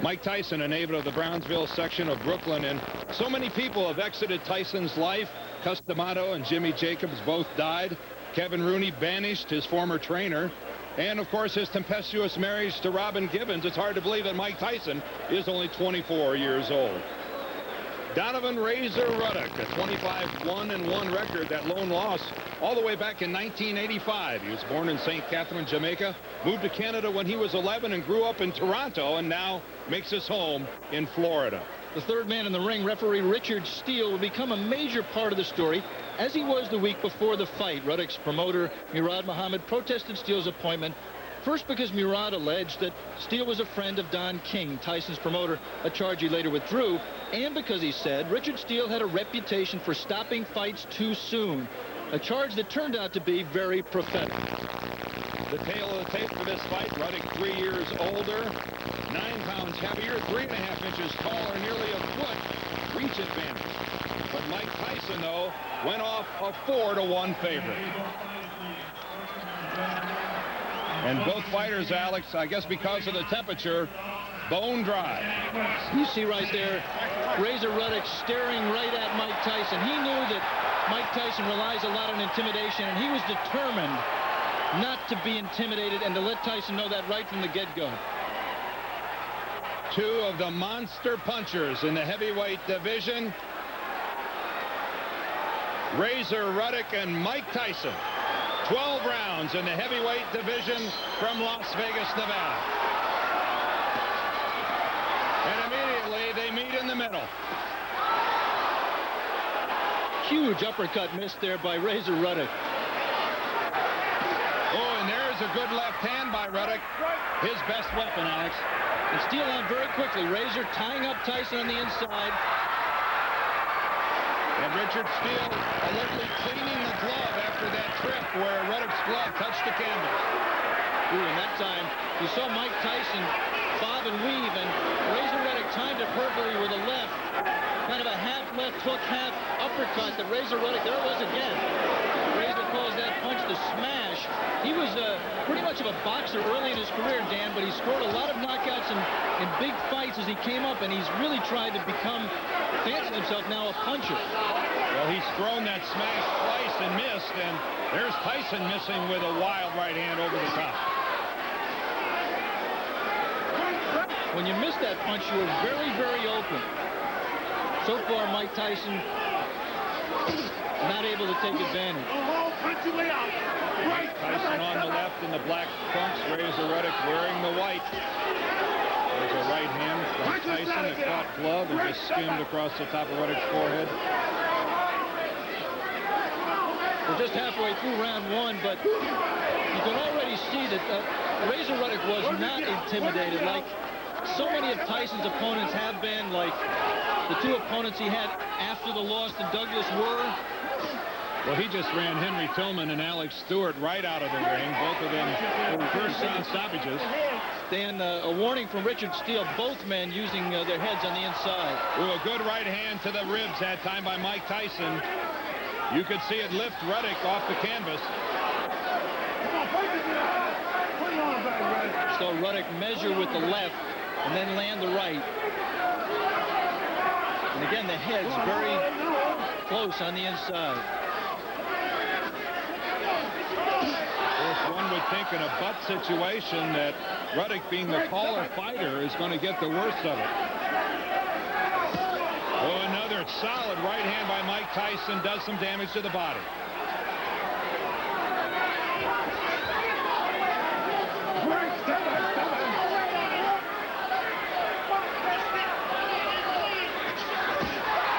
Mike Tyson, a native of the Brownsville section of Brooklyn, and so many people have exited Tyson's life. Cus D'Amato and Jimmy Jacobs both died. Kevin Rooney banished, his former trainer. And, of course, his tempestuous marriage to Robin Gibbons. It's hard to believe that Mike Tyson is only 24 years old. Donovan Razor Ruddock, a 25-1-1 record, that lone loss all the way back in 1985. He was born in St. Catherine, Jamaica, moved to Canada when he was 11 and grew up in Toronto, and now makes his home in Florida. The third man in the ring, referee Richard Steele, will become a major part of the story, as he was the week before the fight. Ruddock's promoter, Murad Muhammad, protested Steele's appointment. First, because Murad alleged that Steele was a friend of Don King, Tyson's promoter, a charge he later withdrew, and because he said Richard Steele had a reputation for stopping fights too soon, a charge that turned out to be very prophetic. The tail of the tape for this fight, Ruddock 3 years older, 9 pounds heavier, 3.5 inches taller, nearly a foot reach advantage. But Mike Tyson, though, went off a 4-1 favorite. And both fighters, Alex, I guess because of the temperature, bone dry. You see right there, Razor Ruddock staring right at Mike Tyson. He knew that Mike Tyson relies a lot on intimidation, and he was determined not to be intimidated and to let Tyson know that right from the get-go. Two of the monster punchers in the heavyweight division, Razor Ruddock and Mike Tyson. 12 rounds in the heavyweight division from Las Vegas, Nevada. And immediately they meet in the middle. Huge uppercut missed there by Razor Ruddock. Oh, and there's a good left hand by Ruddock. His best weapon, Alex. And Steele on very quickly. Razor tying up Tyson on the inside. And Richard Steele alertly cleaning the glove after that trip where Ruddock's glove touched the canvas. Ooh, and that time you saw Mike Tyson bob and weave, and Razor Ruddock timed it perfectly with a left. Kind of a half left hook, half uppercut that Razor Ruddock, there it was again. Razor calls that punch the smash. He was pretty much of a boxer early in his career, Dan, but he scored a lot of knockouts in big fights as he came up, and he's really tried to fancy himself now a puncher. Well, he's thrown that smash twice and missed, and there's Tyson missing with a wild right hand over the top. When you miss that punch, you are very, very open. So far, Mike Tyson not able to take advantage. Mike Tyson on the left in the black trunks, Razor Ruddock wearing the white. There's a right hand from Tyson that caught glove and just skimmed across the top of Ruddock's forehead. We're just halfway through round one, but you can already see that Razor Ruddock was not intimidated like so many of Tyson's opponents have been, like the two opponents he had after the loss to Douglas were. Well, he just ran Henry Tillman and Alex Stewart right out of the ring. Both of them first-round stoppages. Dan, a warning from Richard Steele, both men using their heads on the inside. Ooh, a good right hand to the ribs that time by Mike Tyson. You could see it lift Ruddock off the canvas. So Ruddock measure with the left and then land the right. And again, the head's very close on the inside. One would think in a butt situation that Ruddock, being the taller fighter, is going to get the worst of it. Oh, another solid right hand by Mike Tyson does some damage to the body.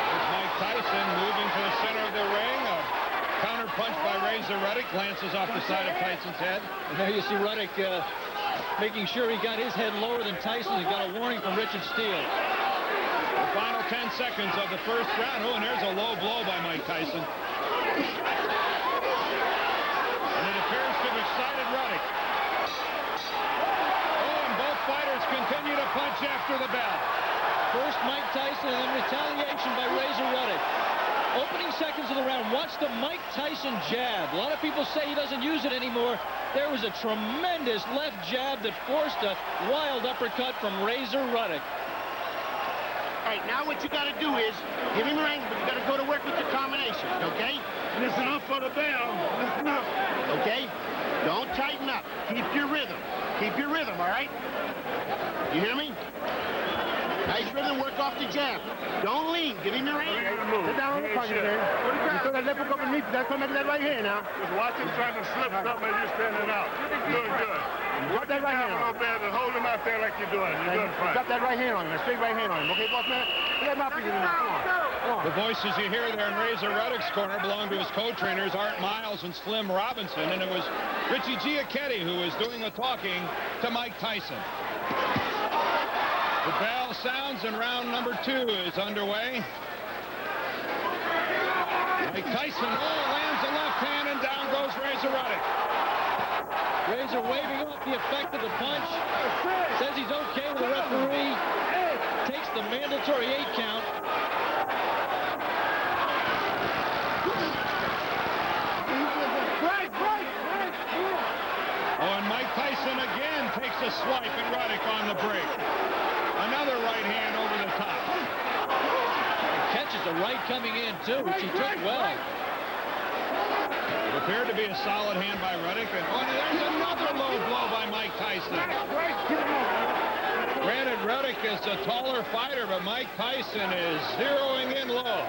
There's Mike Tyson moving to the center of the ring. Counter punch by Razor Ruddock, glances off the side of Tyson's head. And there you see Ruddock making sure he got his head lower than Tyson. He got a warning from Richard Steele. The final 10 seconds of the first round. Oh, and there's a low blow by Mike Tyson. And it appears to have excited Ruddock. Oh, and both fighters continue to punch after the bell. First Mike Tyson and then retaliation by Razor Ruddock. Opening seconds of the round. Watch the Mike Tyson jab. A lot of people say he doesn't use it anymore. There was a tremendous left jab that forced a wild uppercut from Razor Ruddock. All right, now what you got to do is give him a ring, but you got to go to work with your combination, okay? Listen up for the bell. Listen up. Okay? Don't tighten up. Keep your rhythm. Keep your rhythm, all right? You hear me? Nice rhythm, work off the jab. Don't lean. Give him your ring. Sit down on the punch there. You throw that left hook up underneath. That's coming that right hand now. Just watch him trying to slip something as you're standing out. Good, good. Drop that right hand a little on him. bit and hold him out there like you're doing. You're doing fine. Drop that right hand on him. A straight right hand on him. Okay, boss man? Let him out for you now. Come on. Come on. The voices you hear there in Razor Ruddock's corner belong to his co-trainers, Art Miles and Slim Robinson, and it was Richie Giacchetti who was doing the talking to Mike Tyson. The bell sounds and round number 2 is underway. Mike Tyson lands a left hand and down goes Razor Ruddock. Razor waving off the effect of the punch. Says he's okay with the referee. Takes the mandatory 8 count. Oh, and Mike Tyson again takes a swipe at Ruddock on the break. Another right hand over the top. He catches a right coming in, too, which he took well. It appeared to be a solid hand by Ruddock. And there's another low blow by Mike Tyson. Granted, Ruddock is a taller fighter, but Mike Tyson is zeroing in low.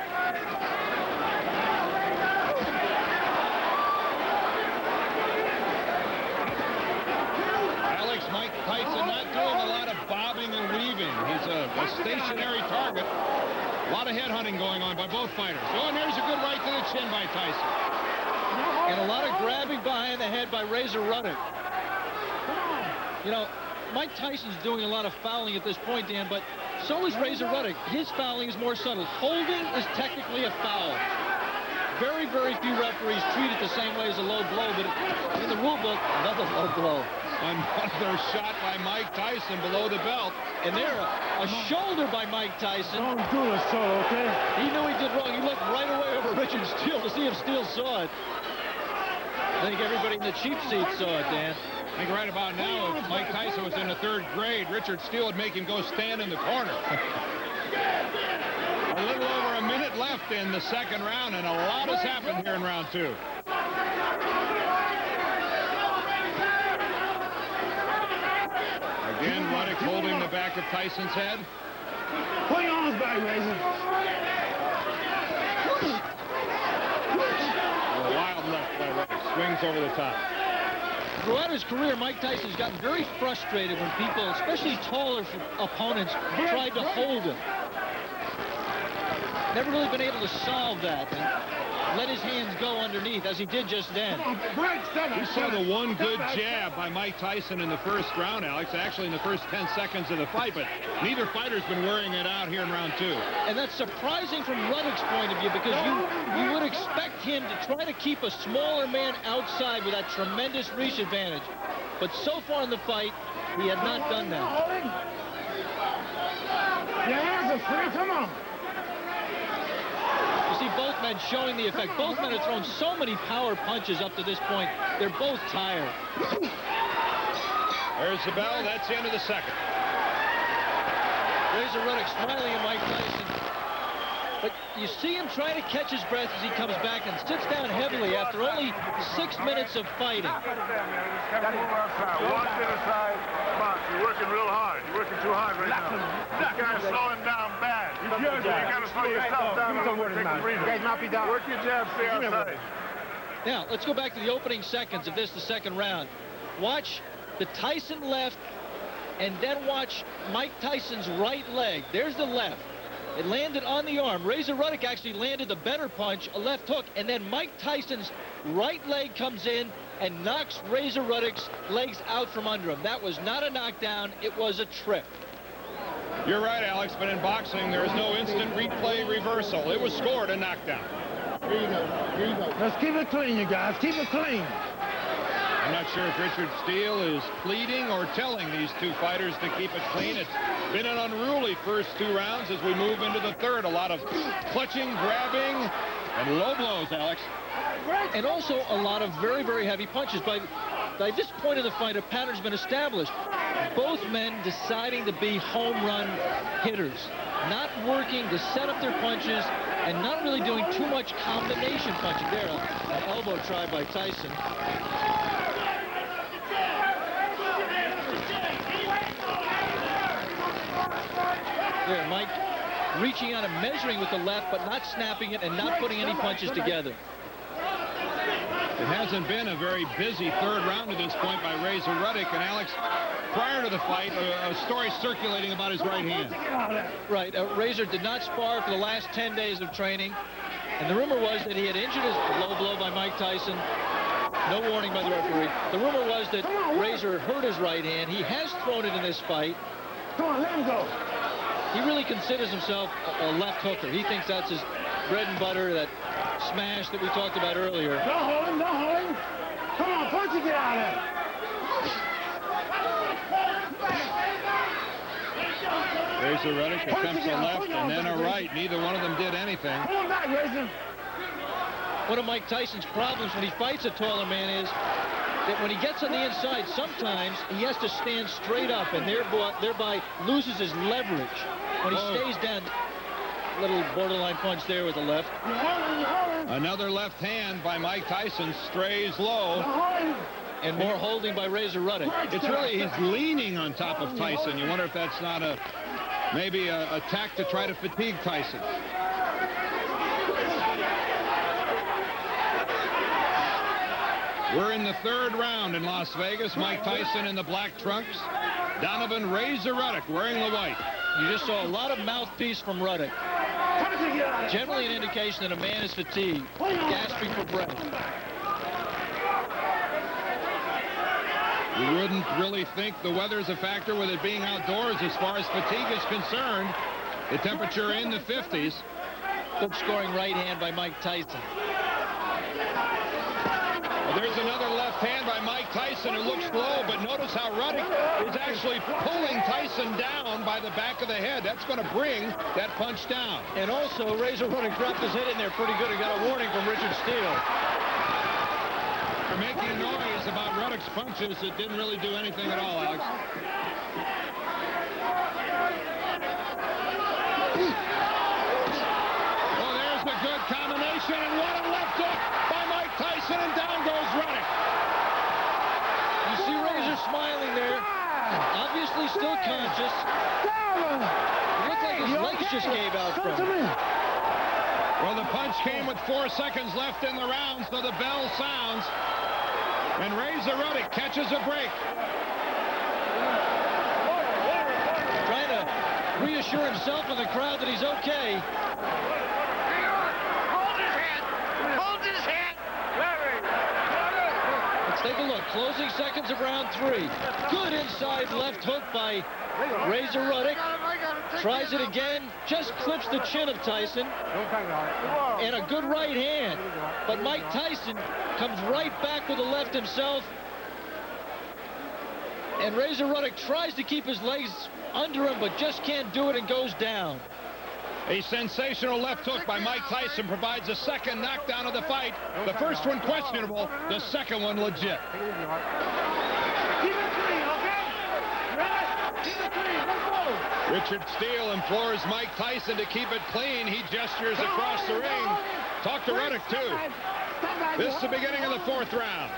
Mike Tyson not doing a lot of bobbing and weaving. He's a stationary target. A lot of headhunting going on by both fighters. Oh, and there's a good right to the chin by Tyson. And a lot of grabbing behind the head by Razor Ruddock. You know, Mike Tyson's doing a lot of fouling at this point, Dan, but so is Razor Ruddock. His fouling is more subtle. Holding is technically a foul. Very, very few referees treat it the same way as a low blow, but in the rule book, another low blow. Another shot by Mike Tyson below the belt. And there, a shoulder by Mike Tyson. Don't do it, so, okay? He knew he did wrong. He looked right away over Richard Steele to see if Steele saw it. I think everybody in the cheap seat saw it, Dan. I think right about now, if Mike Tyson was in the 3rd grade, Richard Steele would make him go stand in the corner. A little over a minute left in the 2nd round, and a lot has happened here in round 2. Again, Ruddock holding the back of Tyson's head. Put your arms back, Razor. A wild left by Ruddock. Swings over the top. Throughout his career, Mike Tyson's gotten very frustrated when people, especially taller opponents, tried to hold him. Never really been able to solve that and let his hands go underneath, as he did just then. We saw the one good jab by Mike Tyson in the 1st round, Alex, actually in the first 10 seconds of the fight, but neither fighter's been wearing it out here in round 2. And that's surprising from Ruddock's point of view, because you would expect him to try to keep a smaller man outside with that tremendous reach advantage. But so far in the fight, he had not done that. Your hands are free, come on. You see both men showing the effect. Both men have thrown so many power punches up to this point. They're both tired. There's the bell. That's the end of the 2nd. Razor Ruddock smiling at Mike Tyson. But you see him trying to catch his breath as he comes back and sits down heavily after only 6 minutes of fighting. Watch it aside. Come on, you're working real hard. You're working too hard right now. This guy's slowing down bad. You got to slow yourself down. Work your jab, stay outside. Now, let's go back to the opening seconds of the 2nd round. Watch the Tyson left, and then watch Mike Tyson's right leg. There's the left. It landed on the arm. Razor Ruddock actually landed the better punch, a left hook, and then Mike Tyson's right leg comes in and knocks Razor Ruddock's legs out from under him. That was not a knockdown. It was a trip. You're right, Alex, but in boxing, there is no instant replay reversal. It was scored a knockdown. Here you go. Here you go. Let's keep it clean, you guys. Keep it clean. I'm not sure if Richard Steele is pleading or telling these two fighters to keep it clean. It's been an unruly first 2 rounds as we move into the 3rd. A lot of clutching, grabbing, and low blows, Alex. And also a lot of very, very heavy punches. But By this point of the fight, a pattern's been established. Both men deciding to be home run hitters, not working to set up their punches and not really doing too much combination punching. There, an elbow try by Tyson. There, Mike reaching out and measuring with the left, but not snapping it and not putting any punches together. It hasn't been a very busy third round at this point by Razor Ruddock. And Alex, prior to the fight, a story circulating about his right hand. Right. Razor did not spar for the last 10 days of training. And the rumor was that he had injured his low blow by Mike Tyson. No warning by the referee. The rumor was that Razor had hurt his right hand. He has thrown it in this fight. Come on, let him go. He really considers himself a left hooker. He thinks that's his bread and butter, that smash that we talked about earlier. Don't hold him, don't hold him. Come on, punch it, get out of there. Razor Ruddock attempts a left and then a right. Neither one of them did anything. Pull him back, Razor. One of Mike Tyson's problems when he fights a taller man is that when he gets on the inside, sometimes he has to stand straight up and thereby loses his leverage. When he stays down, little borderline punch there with the left. Another left hand by Mike Tyson, strays low. And more holding by Razor Ruddock. It's really, he's leaning on top of Tyson. You wonder if that's not maybe a tack to try to fatigue Tyson. We're in the third round in Las Vegas. Mike Tyson in the black trunks. Donovan Razor Ruddock wearing the white. You just saw a lot of mouthpiece from Ruddock. Generally an indication that a man is fatigued, gasping for breath. You wouldn't really think the weather's a factor with it being outdoors as far as fatigue is concerned. The temperature in the 50s. Good scoring right hand by Mike Tyson. Well, there's another left hand by Mike Tyson. It looks low, but notice how Ruddock is actually pulling Tyson down by the back of the head. That's going to bring that punch down. And also, Razor Ruddock dropped his head in there pretty good and got a warning from Richard Steele. For making a noise about Ruddock's punches, it didn't really do anything at all, Alex. Oh, there's a good combination, and what a left hook by Mike Tyson, and down goes Ruddock. You see Razor smiling there, obviously still conscious. It looked like his legs just gave out from him. Well, the punch came with 4 seconds left in the round, so the bell sounds. And Razor Ruddock catches a break. Trying to reassure himself and the crowd that he's okay. Hold his head! Hold his head! Let's take a look. Closing seconds of round 3. Good inside left hook by Razor Ruddock. Tries it again. Just clips the chin of Tyson. And a good right hand. But Mike Tyson comes right back with a left himself. And Razor Ruddock tries to keep his legs under him, but just can't do it and goes down. A sensational left hook by Mike Tyson provides a second knockdown of the fight. The first one questionable, the second one legit. Richard Steele implores Mike Tyson to keep it clean. He gestures across the ring. Talk to Ruddock, too. This is the beginning of the 4th round.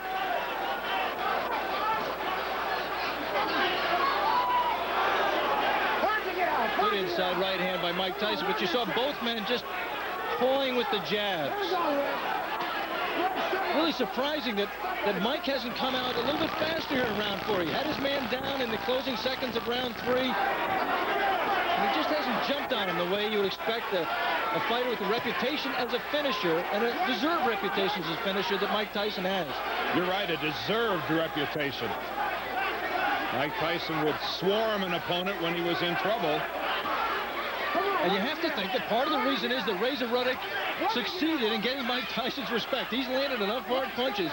Good inside right hand by Mike Tyson, but you saw both men just toying with the jabs. Really surprising that Mike hasn't come out a little bit faster here in round 4. He had his man down in the closing seconds of round 3. And he just hasn't jumped on him the way you would expect a fighter with a reputation as a finisher and a deserved reputation as a finisher that Mike Tyson has. You're right, a deserved reputation. Mike Tyson would swarm an opponent when he was in trouble. And you have to think that part of the reason is that Razor Ruddock succeeded in getting Mike Tyson's respect. He's landed enough hard punches,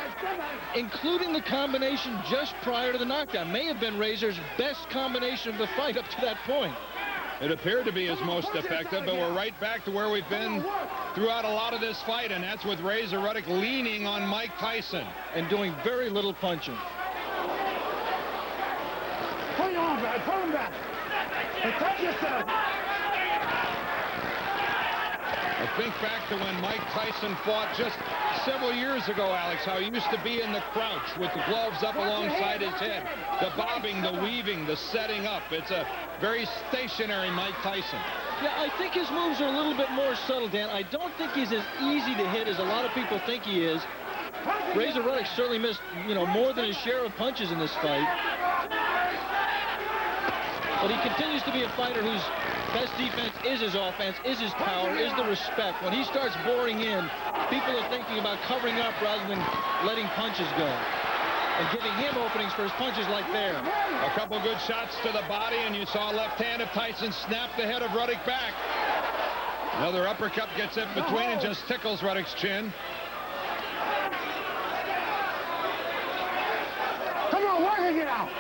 including the combination just prior to the knockdown. May have been Razor's best combination of the fight up to that point. It appeared to be his most effective, but we're right back to where we've been throughout a lot of this fight, and that's with Razor Ruddock leaning on Mike Tyson. And doing very little punching. Brad. Pull him back. Protect yourself. I think back to when Mike Tyson fought just several years ago, Alex, how he used to be in the crouch with the gloves up alongside his head. The bobbing, the weaving, the setting up. It's a very stationary Mike Tyson. Yeah, I think his moves are a little bit more subtle, Dan. I don't think he's as easy to hit as a lot of people think he is. Razor Ruddock certainly missed, more than his share of punches in this fight. But he continues to be a fighter whose best defense is his offense, is his power, is the respect. When he starts boring in, people are thinking about covering up rather than letting punches go. And giving him openings for his punches like there. A couple good shots to the body, and you saw left hand of Tyson snap the head of Ruddock back. Another uppercut gets in between and just tickles Ruddock's chin. Come on, working it out.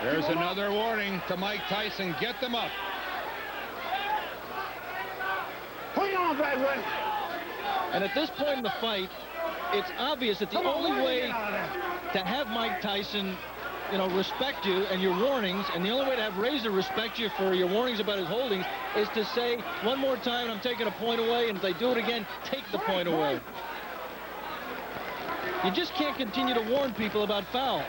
There's another warning to Mike Tyson. Get them up. Put it on, Bradway. And at this point in the fight, it's obvious that the only way to have Mike Tyson, respect you and your warnings, and the only way to have Razor respect you for your warnings about his holdings is to say, one more time, I'm taking a point away, and if they do it again, take the point away. You just can't continue to warn people about fouls.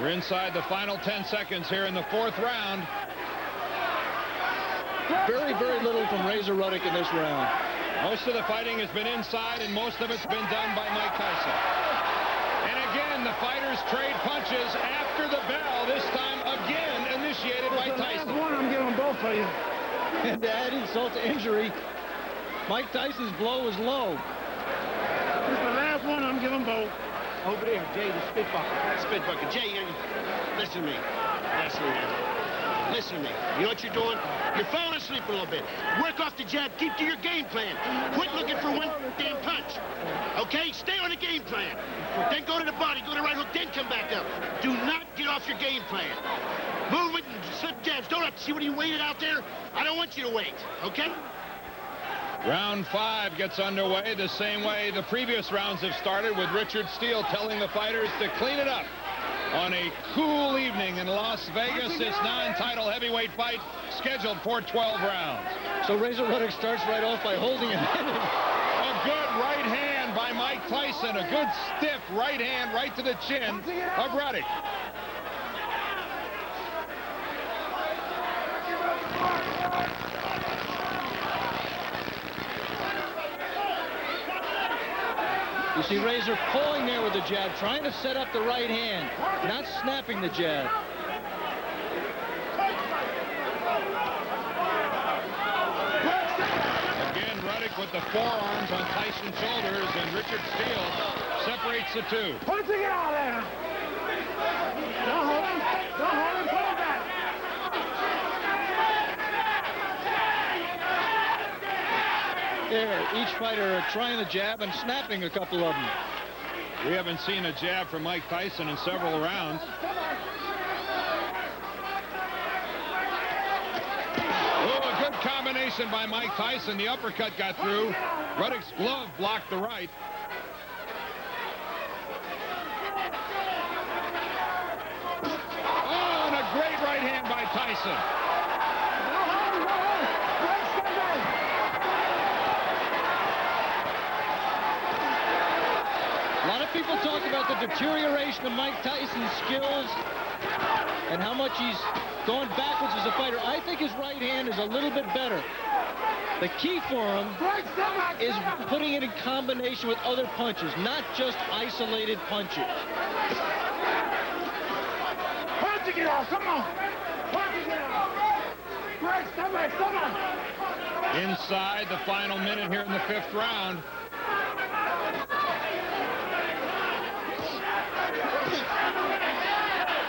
We're inside the final 10 seconds here in the fourth round. Very, very little from Razor Ruddock in this round. Most of the fighting has been inside, and most of it's been done by Mike Tyson. And again, the fighters trade punches after the bell, this time again initiated by Tyson. Last one, I'm giving both of you. And to add insult to injury, Mike Tyson's blow was low. This is the last one, I'm giving both. Over there, Jay, the spit bucket. Spit bucket. Jay, listen to me. Listen to me. You know what you're doing? You're falling asleep a little bit. Work off the jab. Keep to your game plan. Quit looking for one damn punch. Okay? Stay on the game plan. Then go to the body. Go to the right hook. Then come back up. Do not get off your game plan. Movement and slip jabs. Don't have to see what he waited out there. I don't want you to wait. Okay? Round 5 gets underway the same way the previous rounds have started, with Richard Steele telling the fighters to clean it up on a cool evening in Las Vegas. This non-title heavyweight fight scheduled for 12 rounds. So Razor Ruddock starts right off by holding him. A good right hand by Mike Tyson. A good stiff right hand right to the chin of Ruddock. You see Razor pulling there with the jab, trying to set up the right hand, not snapping the jab. Again, Ruddock with the forearms on Tyson's shoulders, and Richard Steele separates the two. Punching it out there. Don't hold him. Don't hold him. Put him back. There, each fighter trying the jab and snapping a couple of them. We haven't seen a jab from Mike Tyson in several rounds. Oh, a good combination by Mike Tyson. The uppercut got through. Ruddock's glove blocked the right. Oh, and a great right hand by Tyson. A lot of people talk about the deterioration of Mike Tyson's skills and how much he's gone backwards as a fighter. I think his right hand is a little bit better. The key for him is putting it in combination with other punches, not just isolated punches. Punching it out, come on. Punching it out. Greg, somebody. Inside the final minute here in the 5th round.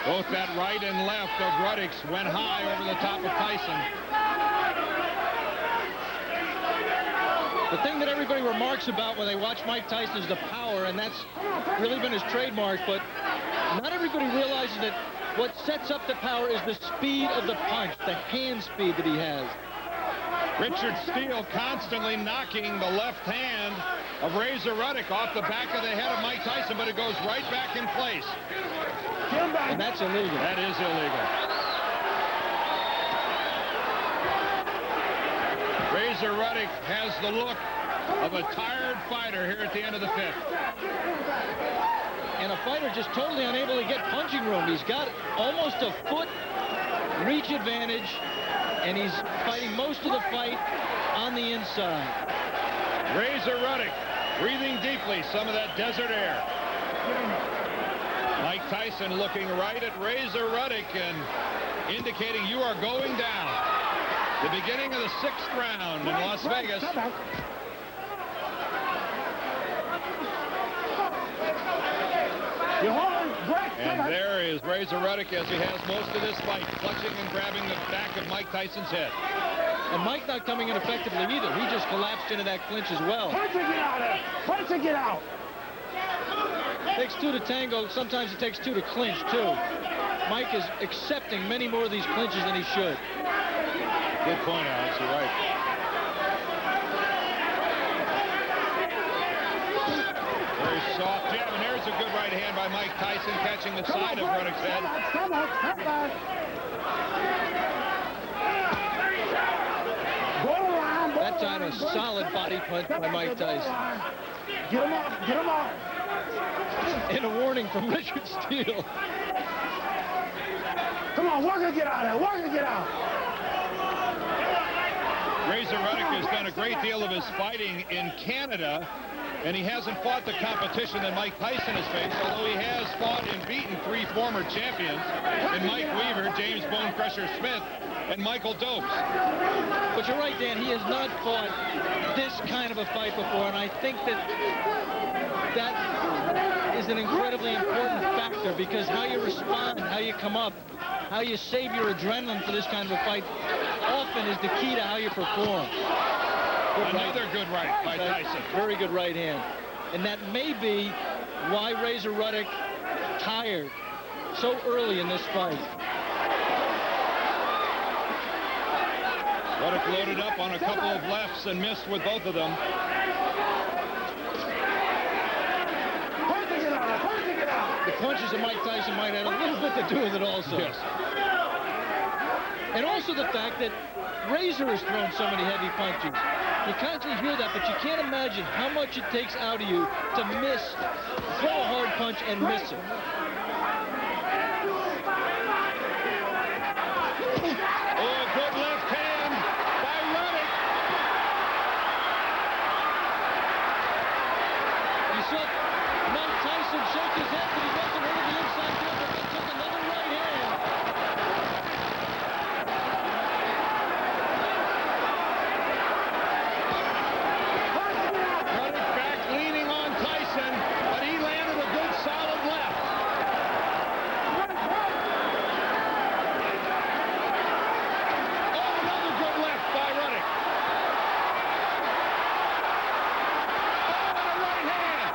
Both that right and left of Ruddock's went high over the top of Tyson. The thing that everybody remarks about when they watch Mike Tyson is the power, and that's really been his trademark, but not everybody realizes that what sets up the power is the speed of the punch, the hand speed that he has. Richard Steele constantly knocking the left hand of Razor Ruddock off the back of the head of Mike Tyson, but it goes right back in place. And that's illegal. That is illegal. Razor Ruddock has the look of a tired fighter here at the end of the 5th. And a fighter just totally unable to get punching room. He's got almost a foot reach advantage, and he's fighting most of the fight on the inside. Razor Ruddock breathing deeply some of that desert air. Mike Tyson looking right at Razor Ruddock and indicating you are going down. The beginning of the 6th round in Las Vegas. And there is Razor Ruddock as he has most of this fight, clutching and grabbing the back of Mike Tyson's head. And Mike not coming in effectively either. He just collapsed into that clinch as well. Punch and get out there. Punch and get out. Takes 2 to tango. Sometimes it takes 2 to clinch, too. Mike is accepting many more of these clinches than he should. Good point, Alex. You're right. Very soft jab, and there's a good right hand by Mike Tyson, catching the side of Ruddock's head. That time a solid body punch by Mike Tyson. Get him off. Get him off. And a warning from Richard Steele. Come on, work and get out of there. Work and get out. Razor Ruddock has done a great deal of his fighting in Canada, and he hasn't fought the competition that Mike Tyson has faced, although he has fought and beaten 3 former champions in Mike Weaver, James Bone Crusher Smith, and Michael Dokes. But you're right, Dan, he has not fought this kind of a fight before, and I think that is an incredibly important factor, because how you respond, how you come up, how you save your adrenaline for this kind of a fight often is the key to how you perform. Another good right by Tyson. Very good right hand. And that may be why Razor Ruddock tired so early in this fight. Ruddock loaded up on a couple of lefts and missed with both of them. The punches of Mike Tyson might have a little bit to do with it also. Yes. And also the fact that Razor has thrown so many heavy punches. You constantly hear that, but you can't imagine how much it takes out of you to throw a hard punch and miss it. Oh, good left hand by Ruddock. You saw Mike Tyson shake his head, but he wasn't hurt the inside field, but he took another right hand. Ruddock back leaning on Tyson, but he landed a good solid left. Oh, another good left by Ruddock. Oh, and a right hand.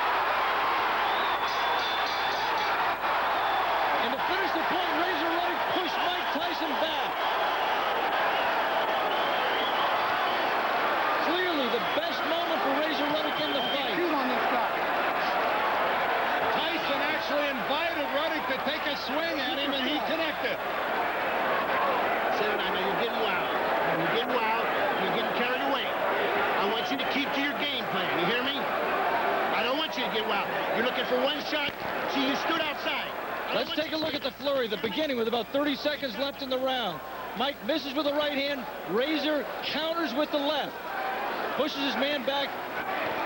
And to finish the point, Razor Ruddock pushed Mike Tyson back. Clearly the best moment for Razor Ruddock in the fight. Tyson actually invited Ruddock to take a swing at him, and he connected. Senator, I know you're getting wild. You're getting wild. You're getting carried away. I want you to keep to your game plan. You hear me? I don't want you to get wild. You're looking for one shot. See, you stood outside. Let's take a look at the flurry, the beginning with about 30 seconds left in the round. Mike misses with the right hand. Razor counters with the left. Pushes his man back.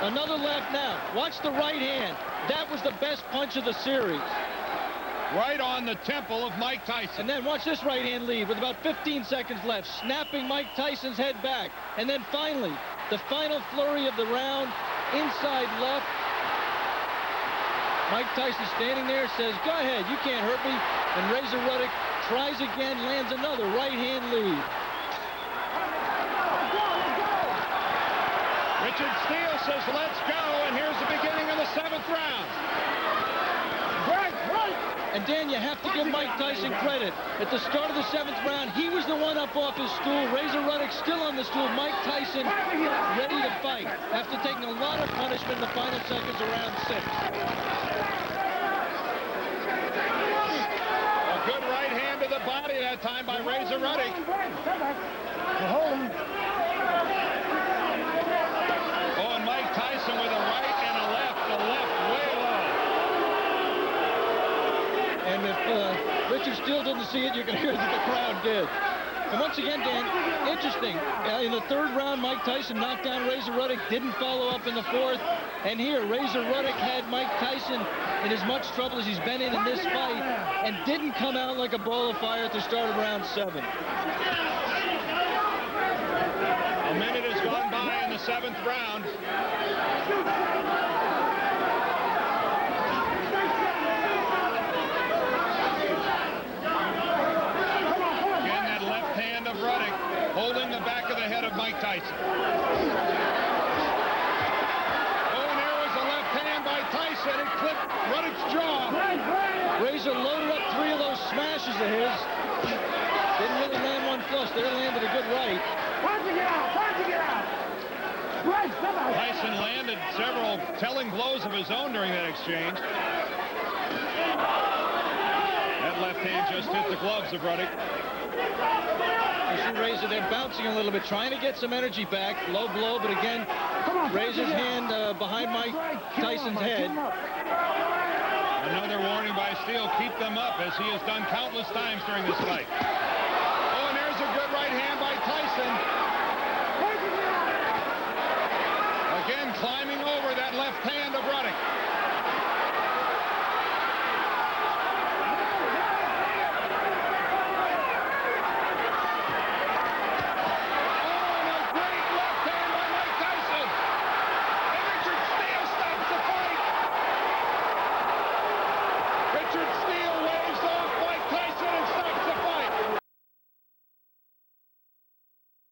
Another left now. Watch the right hand. That was the best punch of the series. Right on the temple of Mike Tyson. And then watch this right hand lead with about 15 seconds left, snapping Mike Tyson's head back. And then finally, the final flurry of the round, inside left. Mike Tyson standing there, says, go ahead, you can't hurt me. And Razor Ruddock tries again, lands another right hand lead. Richard Steele says, let's go, and here's the beginning of the 7th round. Right. And Dan, you have to give Mike Tyson credit. At the start of the 7th round, he was the one up off his stool. Razor Ruddock still on the stool. Mike Tyson ready to fight after taking a lot of punishment in the final seconds of round 6. A good right hand to the body that time by Razor Ruddock. Oh, and Mike Tyson with a right and a left. The left way low. And if Richard Steele didn't see it, you can hear that the crowd did. And once again, Dan, interesting. In the 3rd round, Mike Tyson knocked down Razor Ruddock, didn't follow up in the 4th. And here, Razor Ruddock had Mike Tyson in as much trouble as he's been in this fight and didn't come out like a ball of fire at the start of round 7. A minute has gone by in the 7th round. Again, that left hand of Ruddock holding the back of the head of Mike Tyson. Oh, and there was a left hand by Tyson. It clipped Ruddock's jaw. Razor loaded up 3 of those smashes of his. Didn't really land one flush. There landed a good right. Tyson landed several telling blows of his own during that exchange. That left hand just hit the gloves of Ruddock. You see Razor there bouncing a little bit, trying to get some energy back. Low blow, but again, Razor's hand behind Mike Tyson's head. Another warning by Steele, keep them up, as he has done countless times during this fight. Oh, and there's a good right hand by Tyson. Again, climbing over that left hand of Ruddock. Oh, and a great left hand by Mike Tyson. And Richard Steele stops the fight. Richard Steele